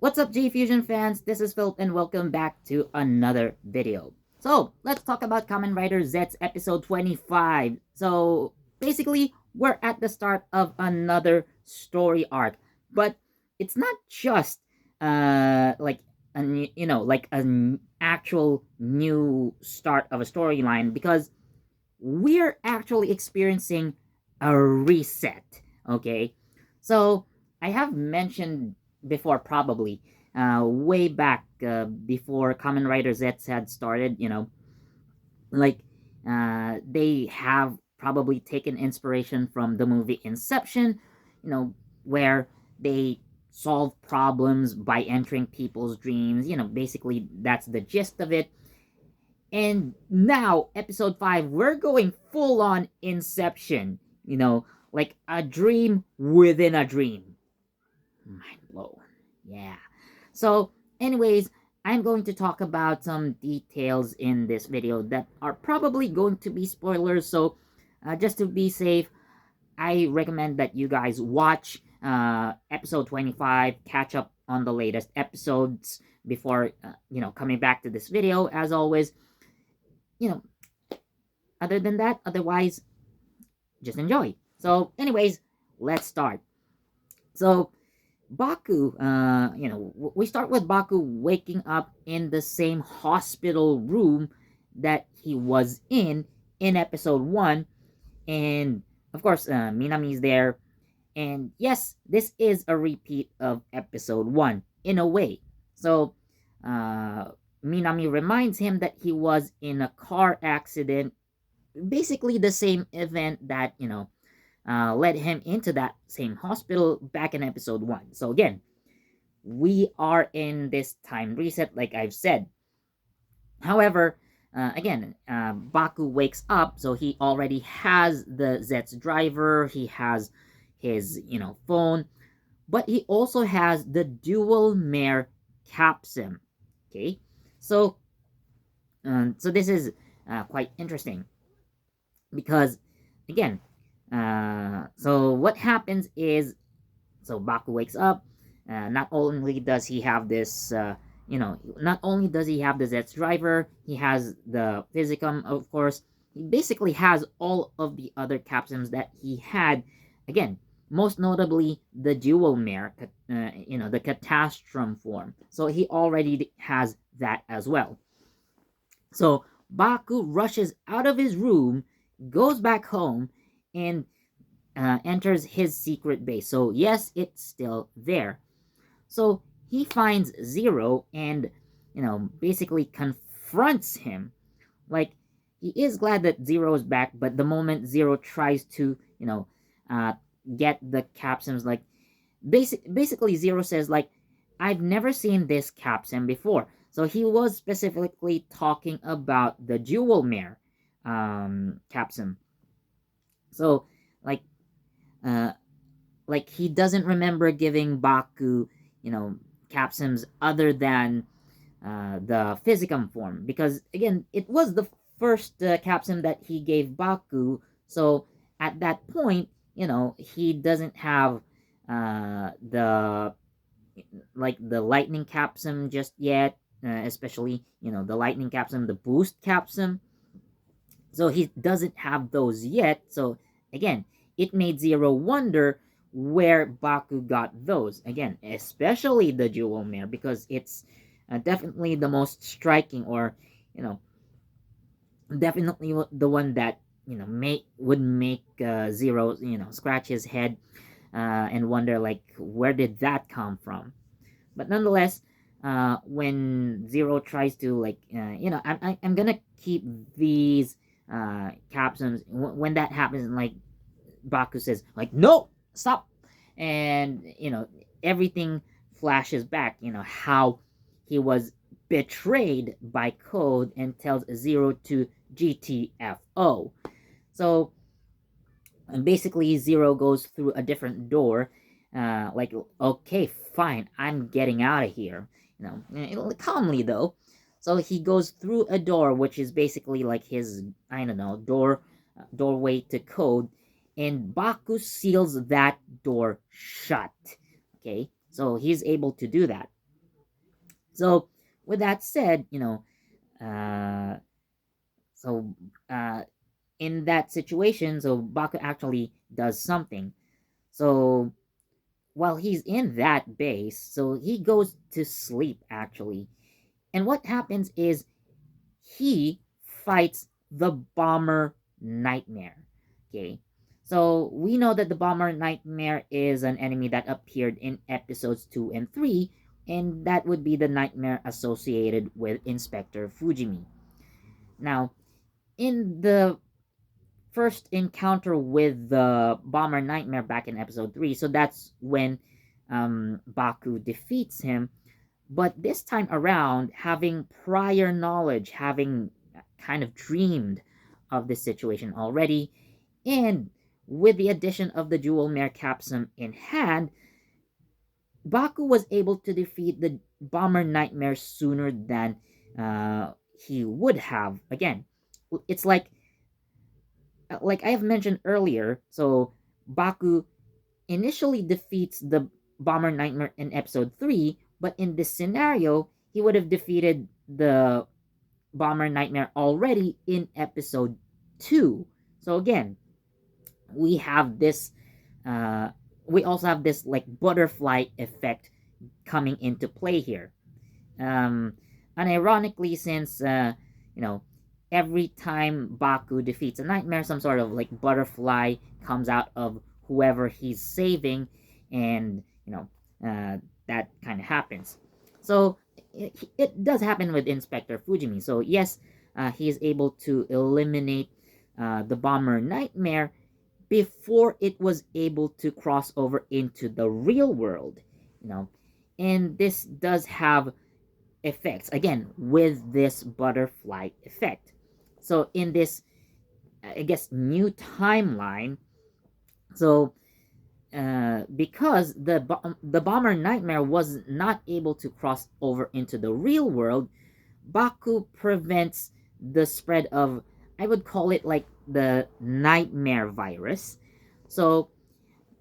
What's up, JEFusion fans? This is Philip and welcome back to another video. So, let's talk about Kamen Rider Zeztz episode 25. So, basically, we're at the start of another story arc. But it's not just like like an actual new start of a storyline, because we're actually experiencing a reset, okay? So, I have mentioned before, probably, way back before Kamen Rider Zeztz had started, like, they have probably taken inspiration from the movie Inception, where they solve problems by entering people's dreams. Basically, that's the gist of it. And now, episode 5, we're going full on Inception. Like a dream within a dream. Mind blown. Yeah. So, anyways, I'm going to talk about some details in this video that are probably going to be spoilers. So, just to be safe, I recommend that you guys watch episode 25, catch up on the latest episodes before, coming back to this video. As always, you know, other than that, otherwise, just enjoy. So, anyways, let's start. So, Baku, we start with Baku waking up in the same hospital room that he was in episode 1. And, of course, Minami's there. And, yes, this is a repeat of episode 1, in a way. So, Minami reminds him that he was in a car accident, basically the same event that, led him into that same hospital back in episode 1. So again, we are in this time reset, like I've said. However, again, Baku wakes up, so he already has the Zeztz driver, he has his, phone, but he also has the dual mare capsim. Okay, so so this is quite interesting because, again, so what happens is, so Baku wakes up. Not only does he have this, not only does he have the Zets driver, he has the Physicum, of course. He basically has all of the other capsims that he had. Again, most notably the dual mare, the Catastrum form. So he already has that as well. So Baku rushes out of his room, goes back home, and enters his secret base. So yes, it's still there. So he finds Zero and, basically confronts him. Like, he is glad that Zero is back, but the moment Zero tries to, uh, get the capsims, like, basically Zero says, like, I've never seen this capsim before. So he was specifically talking about the dual mare capsim. So, like, uh, he doesn't remember giving Baku, capsims other than the Physicum form, because again, it was the first capsim that he gave Baku. So at that point, he doesn't have the the lightning capsim just yet, especially the lightning capsim, the boost capsim. So he doesn't have those yet. So again, it made Zero wonder where Baku got those. Again, especially the dual mare, because it's definitely the most striking, or you know, definitely the one that would make Zero scratch his head and wonder, like, where did that come from. But nonetheless, when Zero tries to, like, I'm gonna keep these captions. When that happens, like, Baku says, like, no, stop, and everything flashes back. How he was betrayed by Code and tells Zero to GTFO. So basically, Zero goes through a different door. Like, okay, fine, I'm getting out of here. Calmly though. So he goes through a door, which is basically like his, I don't know, doorway to Code, and Baku seals that door shut. Okay, so he's able to do that. So with that said, uh, so uh, in that situation, so Baku actually does something. So while he's in that base, so he goes to sleep actually. And what happens is he fights the Bomber Nightmare. Okay. So we know that the Bomber Nightmare is an enemy that appeared in episodes 2 and 3, and that would be the nightmare associated with Inspector Fujimi. Now, in the first encounter with the Bomber Nightmare back in episode 3, so that's when Baku defeats him. But this time around, having prior knowledge, having kind of dreamed of this situation already, and with the addition of the Jewel Mare Capsum in hand, Baku was able to defeat the Bomber Nightmare sooner than he would have. Again, it's like I have mentioned earlier, so Baku initially defeats the Bomber Nightmare in episode 3, but in this scenario, he would have defeated the Bomber Nightmare already in episode 2. So again, we have this we also have this like butterfly effect coming into play here. Um, and ironically, since you know, every time Baku defeats a nightmare, some sort of like butterfly comes out of whoever he's saving, and that kind of happens. So it does happen with Inspector Fujimi. So yes, he is able to eliminate the bomber nightmare before it was able to cross over into the real world, you know. And this does have effects again with this butterfly effect. So in this, I guess, new timeline, so because the bomber nightmare was not able to cross over into the real world, Baku prevents the spread of, I would call it like the nightmare virus. So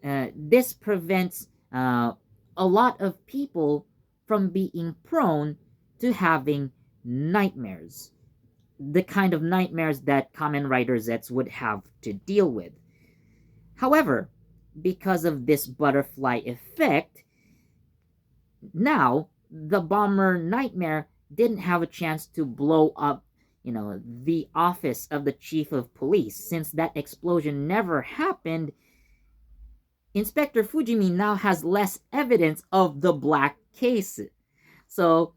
this prevents a lot of people from being prone to having nightmares, the kind of nightmares that Kamen Rider Zeztz would have to deal with. However, because of this butterfly effect, now the bomber nightmare didn't have a chance to blow up, the office of the chief of police. Since that explosion never happened, Inspector Fujimi now has less evidence of the black case. So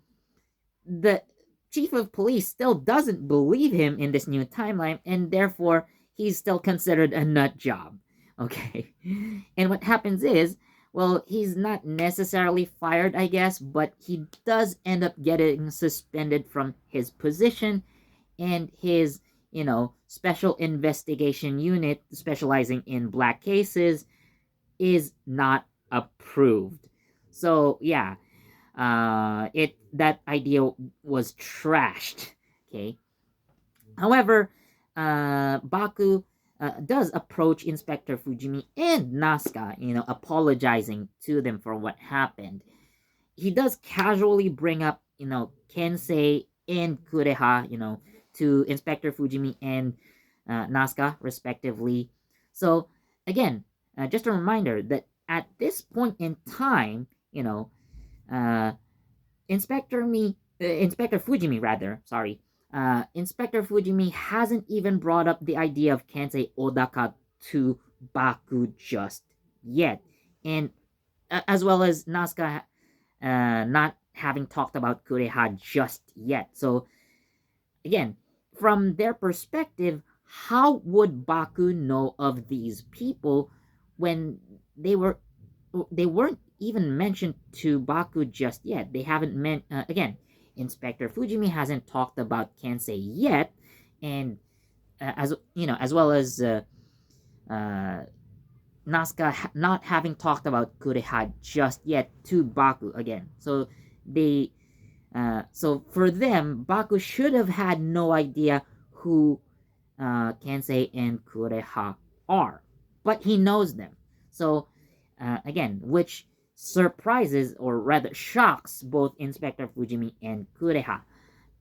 the chief of police still doesn't believe him in this new timeline, and therefore he's still considered a nut job. Okay. And what happens is, well, he's not necessarily fired, I guess, but he does end up getting suspended from his position, and his, special investigation unit specializing in black cases is not approved. So yeah, it that idea was trashed. Okay. However, Baku does approach Inspector Fujimi and Nazca, apologizing to them for what happened. He does casually bring up, Kensei and Kureha, to Inspector Fujimi and Nazca, respectively. So, again, just a reminder that at this point in time, uh, Inspector Fujimi, rather, sorry, Inspector Fujimi hasn't even brought up the idea of Kensei Odaka to Baku just yet. And as well as Nazca not having talked about Kureha just yet. So, again, from their perspective, how would Baku know of these people when they weren't even mentioned to Baku just yet? They haven't meant again. Inspector Fujimi hasn't talked about Kensei yet, and as well as uh, Nazca not having talked about Kureha just yet to Baku again. So for them, Baku should have had no idea who Kensei and Kureha are, but he knows them. So again, which surprises, or rather shocks, both Inspector Fujimi and Kureha,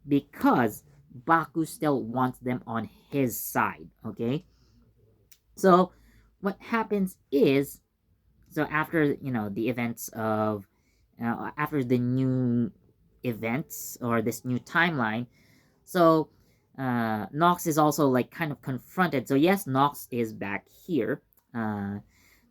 because Baku still wants them on his side, okay? So what happens is, so after, the events of, after the new events or this new timeline, so Nox is also like kind of confronted. So yes, Nox is back here, uh,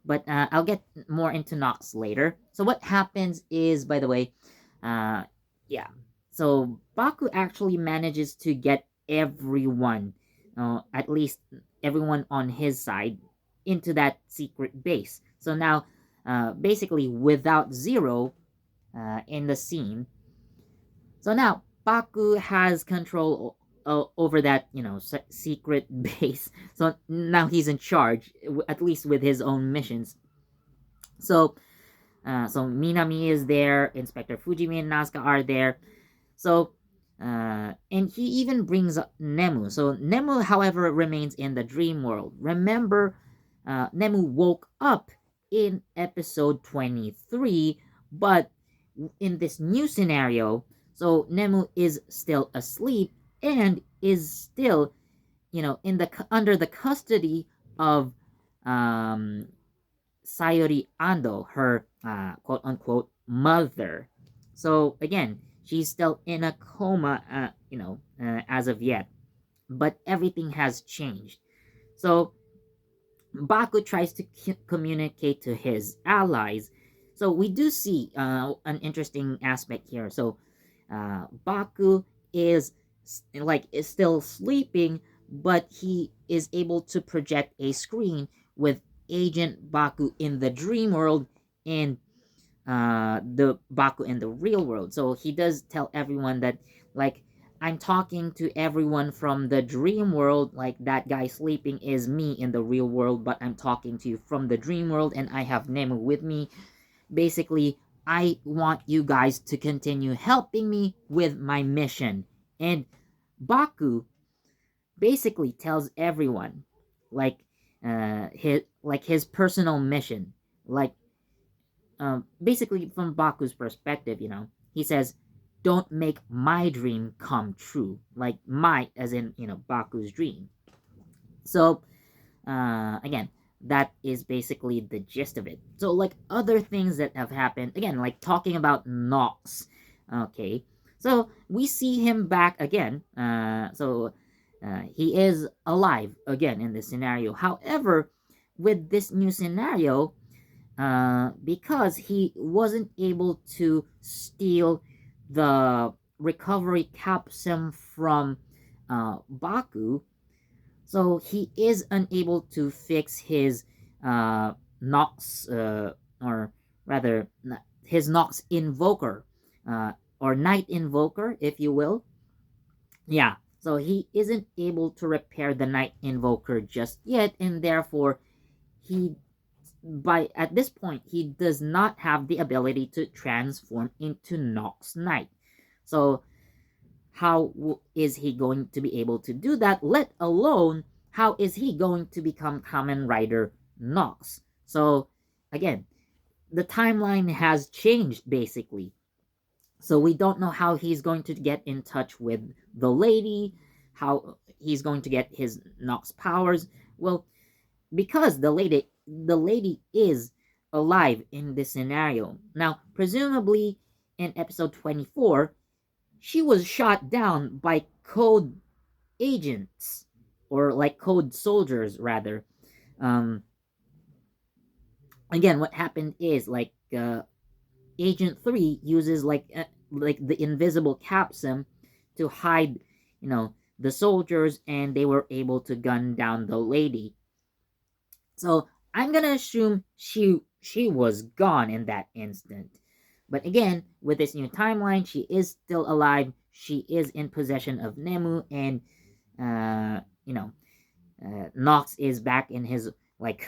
but I'll get more into Nox later. So what happens is, by the way, uh, yeah, so Baku actually manages to get everyone, at least everyone on his side, into that secret base. So now, basically, without Zero in the scene, so now Baku has control over that, secret base. So now he's in charge, at least with his own missions. So, so Minami is there, Inspector Fujimi and Nazca are there. So, and he even brings up Nemu. So Nemu, however, remains in the dream world. Remember, Nemu woke up in episode 23, but in this new scenario, so Nemu is still asleep and is still, in the under the custody of um Sayori Ando, her quote unquote mother. So again, she's still in a coma, as of yet, but everything has changed. So Baku tries to communicate to his allies. So we do see an interesting aspect here. So Baku is still sleeping, but he is able to project a screen with Agent Baku in the dream world and the Baku in the real world. So he does tell everyone that, like, I'm talking to everyone from the dream world, like that guy sleeping is me in the real world, but I'm talking to you from the dream world and I have Nemu with me. Basically, I want you guys to continue helping me with my mission. And Baku basically tells everyone, like, his personal mission, like, basically from Baku's perspective, he says, "Don't make my dream come true." Like my, as in, Baku's dream. So again, that is basically the gist of it. So like other things that have happened, again, like talking about Nox. Okay, so we see him back again. He is alive again in this scenario. However, with this new scenario, because he wasn't able to steal the recovery capsule from Baku, so he is unable to fix his Nox, or rather, his Nox Invoker, or Night Invoker, if you will. Yeah, so he isn't able to repair the Night Invoker just yet, and therefore, he by at this point he does not have the ability to transform into Nox Knight. So how is he going to be able to do that? Let alone how is he going to become Kamen Rider Nox? So again, the timeline has changed basically. So we don't know how he's going to get in touch with the lady, how he's going to get his Nox powers. Well, because the lady is alive in this scenario. Now, presumably in episode 24, she was shot down by code agents, or like code soldiers rather. Um Again, what happened is, like, Agent 3 uses like the invisible capsule to hide, the soldiers, and they were able to gun down the lady. So I'm gonna assume she was gone in that instant. But again, with this new timeline, she is still alive. She is in possession of Nemu, and uh, you know, Nox is back in his like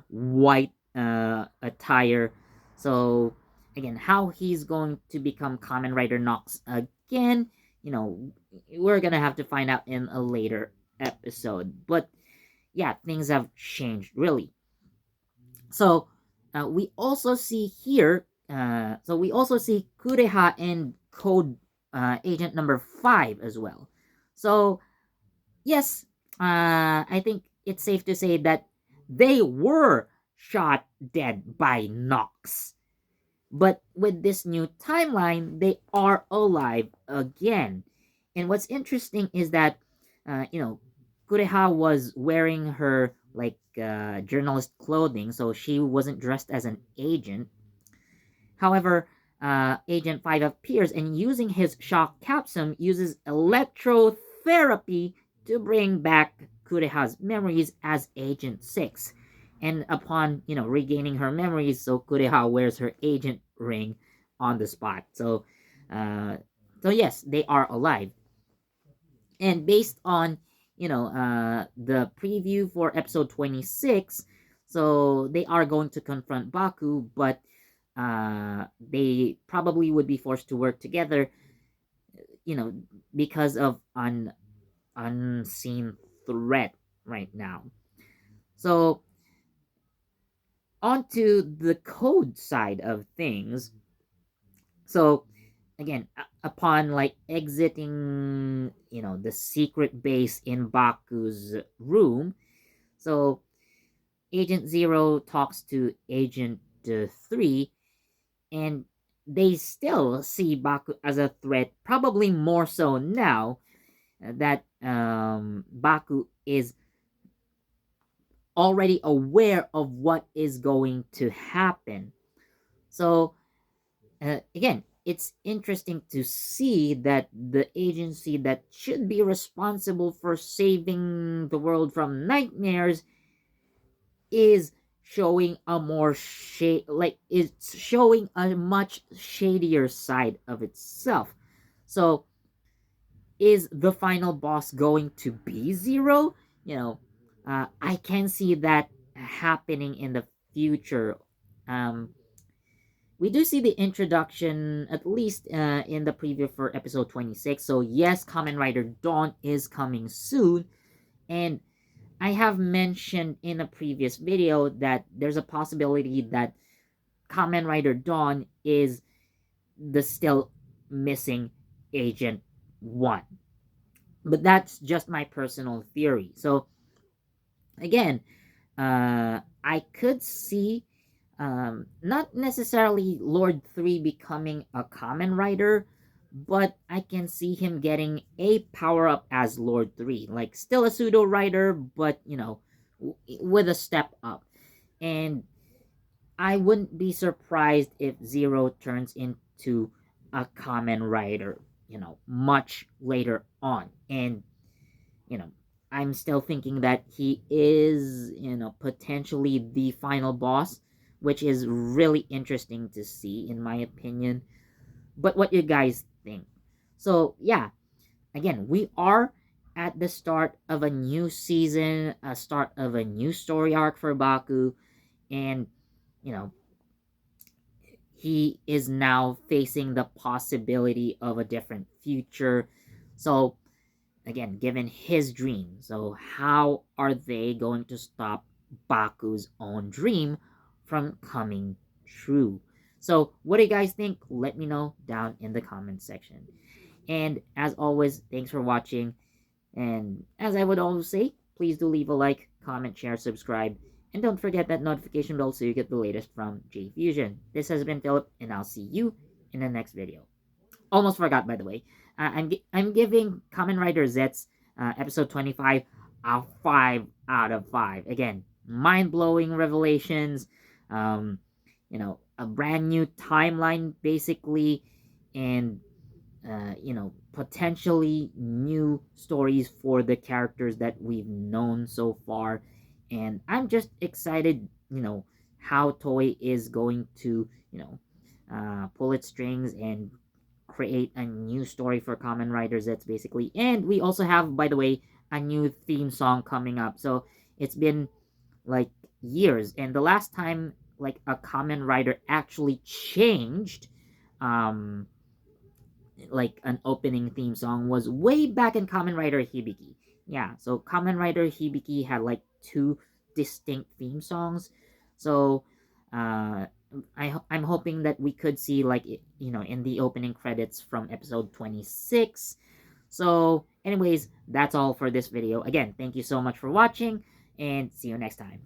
white attire. So again, how he's going to become Kamen Rider Nox again, we're gonna have to find out in a later episode. But yeah, things have changed really. So we also see here, so we also see Kureha and Code Agent number 5 as well. So yes, I think it's safe to say that they were shot dead by Nox. But with this new timeline, they are alive again. And what's interesting is that, Kureha was wearing her journalist clothing, so she wasn't dressed as an agent. However, Agent 5 appears and using his shock capsule uses electrotherapy to bring back Kureha's memories as Agent 6. And upon, regaining her memories, so Kureha wears her agent ring on the spot. Uh, so yes, they are alive. And based on, the preview for episode 26, so they are going to confront Baku, but they probably would be forced to work together, you know, because of an unseen threat right now. So, onto the code side of things. So, again, upon exiting, the secret base in Baku's room, so Agent Zero talks to Agent 3, and they still see Baku as a threat, probably more so now that Baku is already aware of what is going to happen. So, again, it's interesting to see that the agency that should be responsible for saving the world from nightmares is showing a more it's showing a much shadier side of itself. So is the final boss going to be Zero? I can see that happening in the future. um we do see the introduction, at least in the preview for episode 26. So yes, Kamen Rider Dawn is coming soon, and I have mentioned in a previous video that there's a possibility that Kamen Rider Dawn is the still missing Agent 1. But that's just my personal theory. So, again, I could see not necessarily Lord 3 becoming a Kamen Rider, but I can see him getting a power up as Lord 3. Like, still a pseudo rider, but, with a step up. And I wouldn't be surprised if Zero turns into a Kamen Rider, much later on. And, you know, I'm still thinking that he is, potentially the final boss, which is really interesting to see, in my opinion. But what you guys think? So, yeah, again, we are at the start of a new season, a start of a new story arc for Baku, and, you know, he is now facing the possibility of a different future. So, again, given his dream, so how are they going to stop Baku's own dream from coming true? So, what do you guys think? Let me know down in the comment section. And as always, thanks for watching. And as I would always say, please do leave a like, comment, share, subscribe, and don't forget that notification bell so you get the latest from JEFusion. This has been Philip, and I'll see you in the next video. Almost forgot, by the way. I'm giving Kamen Rider Zeztz episode 25 a 5 out of 5. Again, mind-blowing revelations, a brand new timeline basically, and potentially new stories for the characters that we've known so far. And I'm just excited, how Toei is going to, pull its strings and create a new story for Kamen Rider Zeztz basically. And we also have, by the way, a new theme song coming up. So it's been like years, and the last time like a Kamen Rider actually changed like an opening theme song was way back in Kamen Rider Hibiki. Yeah, so Kamen Rider Hibiki had like two distinct theme songs. So I'm hoping that we could see like in the opening credits from episode 26. So anyways, that's all for this video. Again, thank you so much for watching and see you next time.